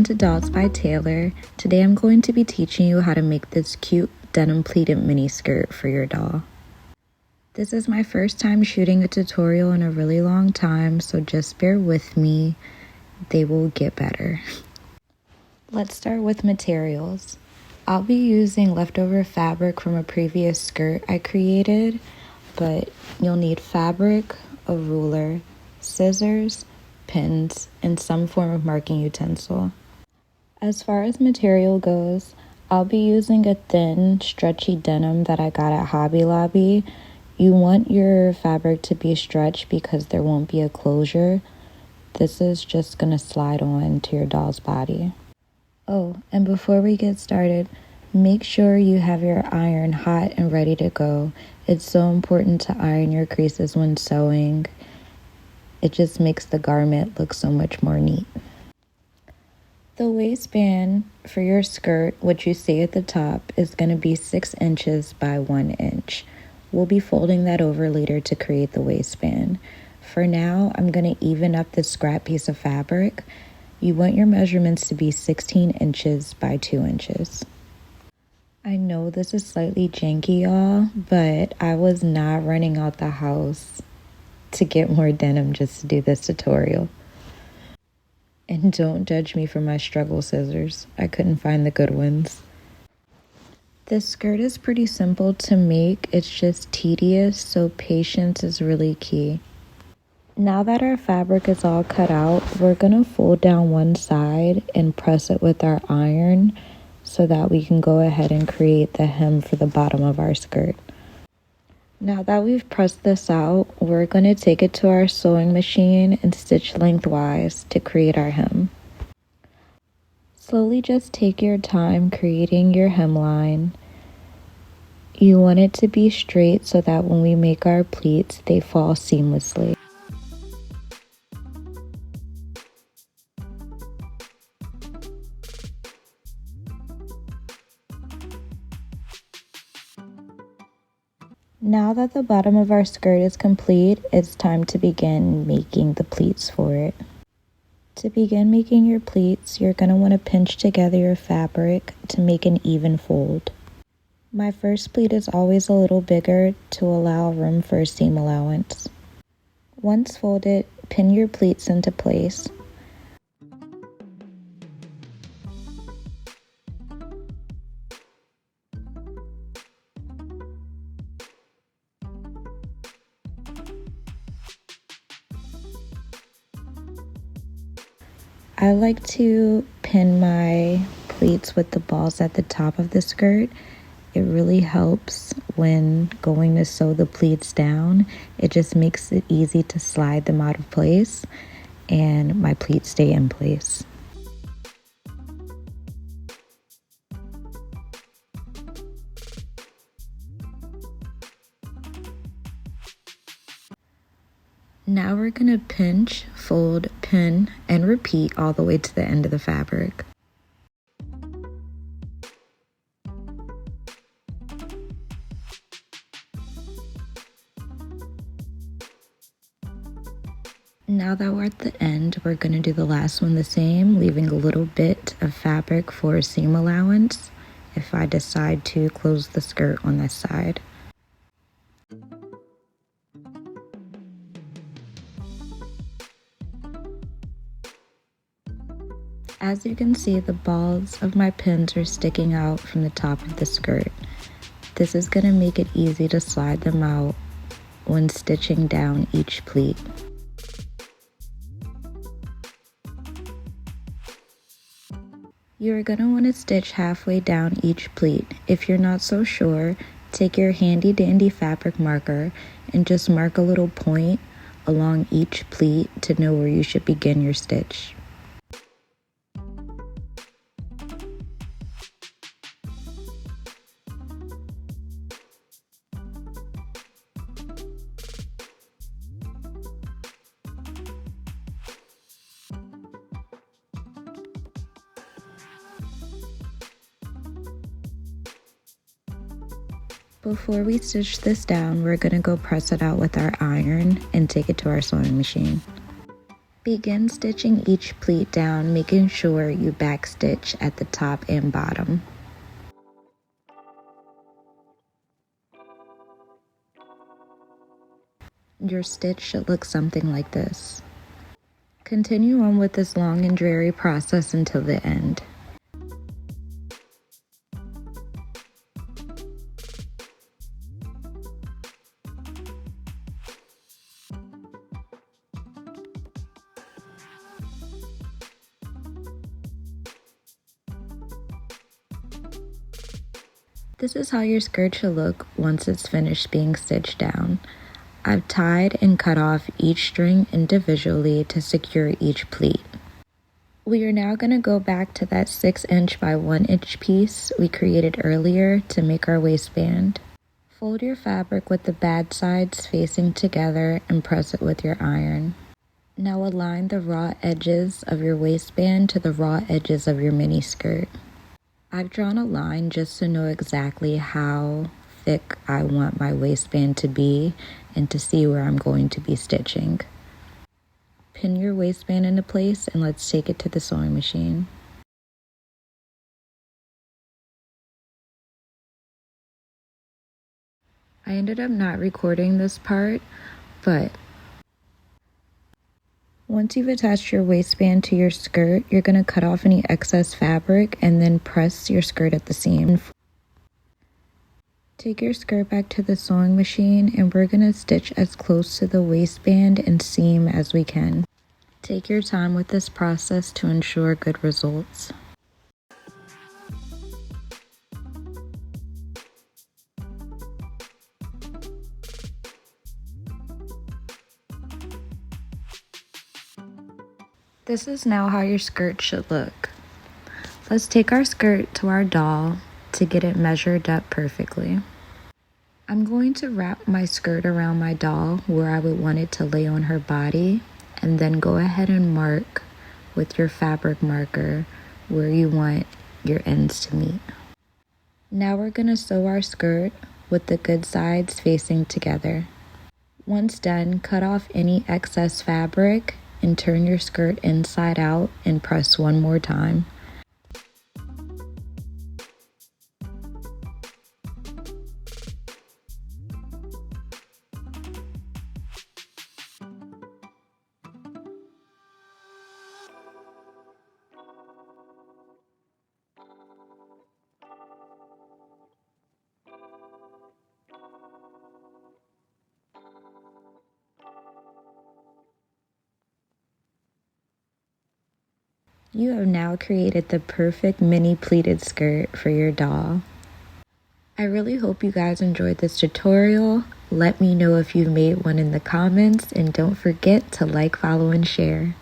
to Dolls by Taylor. Today I'm going to be teaching you how to make this cute denim pleated mini skirt for your doll. This is my first time shooting a tutorial in a really long time, so just bear with me. They will get better. Let's start with materials. I'll be using leftover fabric from a previous skirt I created, but you'll need fabric, a ruler, scissors, pins, and some form of marking utensil. As far as material goes, I'll be using a thin, stretchy denim that I got at Hobby Lobby. You want your fabric to be stretched because there won't be a closure. This is just going to slide on to your doll's body. Oh, and before we get started, make sure you have your iron hot and ready to go. It's so important to iron your creases when sewing. It just makes the garment look so much more neat. The waistband for your skirt, which you see at the top, is going to be 6 inches by 1 inch. We'll be folding that over later to create the waistband. For now, I'm going to even up this scrap piece of fabric. You want your measurements to be 16 inches by 2 inches. I know this is slightly janky, y'all, but I was not running out the house to get more denim just to do this tutorial. And don't judge me for my struggle scissors. I couldn't find the good ones. This skirt is pretty simple to make. It's just tedious, so patience is really key. Now that our fabric is all cut out, we're gonna fold down one side and press it with our iron so that we can go ahead and create the hem for the bottom of our skirt. Now that we've pressed this out, we're going to take it to our sewing machine and stitch lengthwise to create our hem. Slowly just take your time creating your hemline. You want it to be straight so that when we make our pleats, they fall seamlessly. Now that the bottom of our skirt is complete, it's time to begin making the pleats for it. To begin making your pleats, you're going to want to pinch together your fabric to make an even fold. My first pleat is always a little bigger to allow room for a seam allowance. Once folded, pin your pleats into place. I like to pin my pleats with the balls at the top of the skirt. It really helps when going to sew the pleats down. It just makes it easy to slide them out of place, and my pleats stay in place. Now we're going to pinch, fold, pin, and repeat all the way to the end of the fabric. Now that we're at the end, we're going to do the last one the same, leaving a little bit of fabric for a seam allowance if I decide to close the skirt on this side. As you can see, the balls of my pins are sticking out from the top of the skirt. This is going to make it easy to slide them out when stitching down each pleat. You're going to want to stitch halfway down each pleat. If you're not so sure, take your handy dandy fabric marker and just mark a little point along each pleat to know where you should begin your stitch. Before we stitch this down, we're going to go press it out with our iron and take it to our sewing machine. Begin stitching each pleat down, making sure you backstitch at the top and bottom. Your stitch should look something like this. Continue on with this long and dreary process until the end. This is how your skirt should look once it's finished being stitched down. I've tied and cut off each string individually to secure each pleat. We are now going to go back to that 6" by 1" piece we created earlier to make our waistband. Fold your fabric with the bad sides facing together and press it with your iron. Now align the raw edges of your waistband to the raw edges of your mini skirt. I've drawn a line just to know exactly how thick I want my waistband to be and to see where I'm going to be stitching. Pin your waistband into place and let's take it to the sewing machine. I ended up not recording this part, but once you've attached your waistband to your skirt, you're going to cut off any excess fabric and then press your skirt at the seam. Take your skirt back to the sewing machine and we're going to stitch as close to the waistband and seam as we can. Take your time with this process to ensure good results. This is now how your skirt should look. Let's take our skirt to our doll to get it measured up perfectly. I'm going to wrap my skirt around my doll where I would want it to lay on her body, and then go ahead and mark with your fabric marker where you want your ends to meet. Now we're going to sew our skirt with the good sides facing together. Once done, cut off any excess fabric and turn your skirt inside out and press one more time. You have now created the perfect mini pleated skirt for your doll. I really hope you guys enjoyed this tutorial. Let me know if you made one in the comments, and don't forget to like, follow, and share.